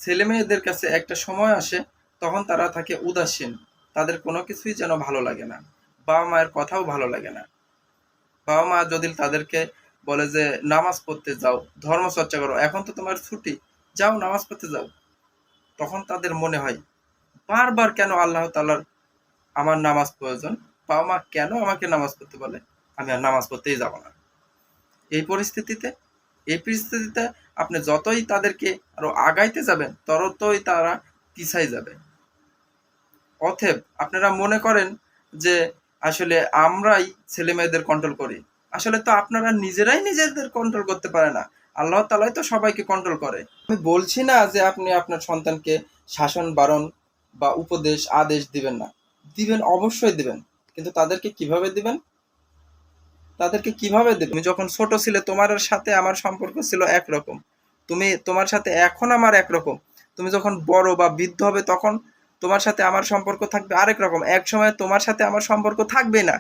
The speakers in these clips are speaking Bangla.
ছেলে মেয়েদের কাছে একটা সময় আসে, তখন তারা থাকে উদাসীন, তাদের কোনো কিছুই যেন ভালো লাগে না, বাবা মায়ের কথাও ভালো লাগে না। বাবা মা যদি তাদেরকে বলে যে নামাজ পড়তে যাও, ধর্মচর্চা করো, এখন তো তোমার ছুটি, যাও নামাজ পড়তে যাও, তখন তাদের মনে হয় বারবার কেন আল্লাহ তাআলার আমার নামাজ প্রয়োজন, বাবা মা কেন আমাকে নামাজ পড়তে বলে, আমি আর নামাজ পড়তেই যাব না। এই পরিস্থিতিতে এই পরিস্থিতিতে আপনি যতই তাদেরকে আরো আগাইতে যাবেন, ততই তারা পিছাই যাবে। অতএব আপনারা মনে করেন যে আসলে আমরাই ছেলে মেয়েদের কন্ট্রোল করি, আসলে তো আপনারা নিজেরাই নিজেদের কন্ট্রোল করতে পারে না, আল্লাহ তাআলাই তো সবাইকে কন্ট্রোল করে। আমি বলছি না যে আপনি আপনার সন্তানকে শাসন বারণ বা উপদেশ আদেশ দিবেন না, দিবেন, অবশ্যই দিবেন, কিন্তু তাদেরকে কিভাবে দিবেন, তুমি যখন ছোট ছিলে তোমার সাথে আমার সম্পর্ক ছিল একরকম, তোমার সাথে এখন আমার একরকম, তুমি যখন বড় বা বৃদ্ধ হবে তখন তোমার সাথে আমার সম্পর্ক থাকবে আরেক রকম, এক সময় তোমার সাথে আমার সম্পর্ক থাকবে না,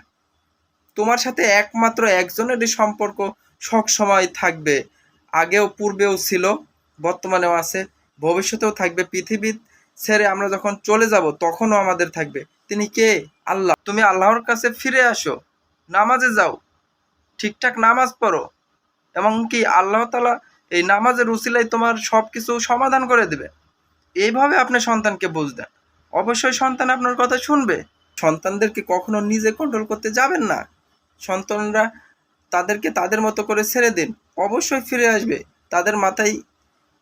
তোমার সাথে একমাত্র একজনেরই সম্পর্ক সব সময় থাকবে, আগেও পূর্বেও ছিল, বর্তমানেও আছে, ভবিষ্যতেও থাকবে। পৃথিবী ছেড়ে আমরা যখন চলে যাব তখনও আমাদের থাকবে। তিনি কে? আল্লাহ। তুমি আল্লাহর কাছে ফিরে আসো, নামাজে যাও, ঠিকঠাক নামাজ পড়ো, এমনকি আল্লাহ তাআলা এই নামাজের উসিলায় তোমার সবকিছু সমাধান করে দেবে। এইভাবে আপনি সন্তানকে বুঝবেন, অবশ্যই সন্তান আপনার কথা শুনবে। সন্তানদেরকে কখনো নিজে কন্ট্রোল করতে যাবেন না, সন্তানরা তাদেরকে তাদের মতো করে ছেড়ে দিন, অবশ্যই ফিরে আসবে। তাদের মাথায়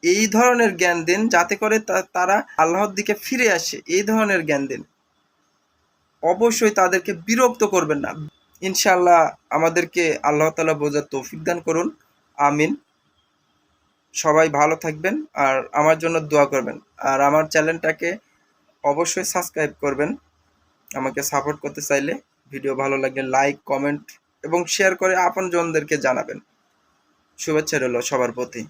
এই ধরনের জ্ঞান দিন যাতে করে তারা আল্লাহর দিকে ফিরে আসে, এই ধরনের জ্ঞান দিন, অবশ্যই তাদেরকে বিরক্ত করবেন না। ইনশাআল্লাহ আমাদেরকে আল্লাহ তাআলা বোঝার তৌফিক দান করুন, আমিন। সবাই ভালো থাকবেন আর আমার জন্য দোয়া করবেন, আর আমার চ্যানেলটাকে অবশ্যই সাবস্ক্রাইব করবেন। আমাকে সাপোর্ট করতে চাইলে ভিডিও ভালো লাগলে লাইক, কমেন্ট এবং শেয়ার করে আপনজনদেরকে জানাবেন। শুভেচ্ছা রইল সবার প্রতি।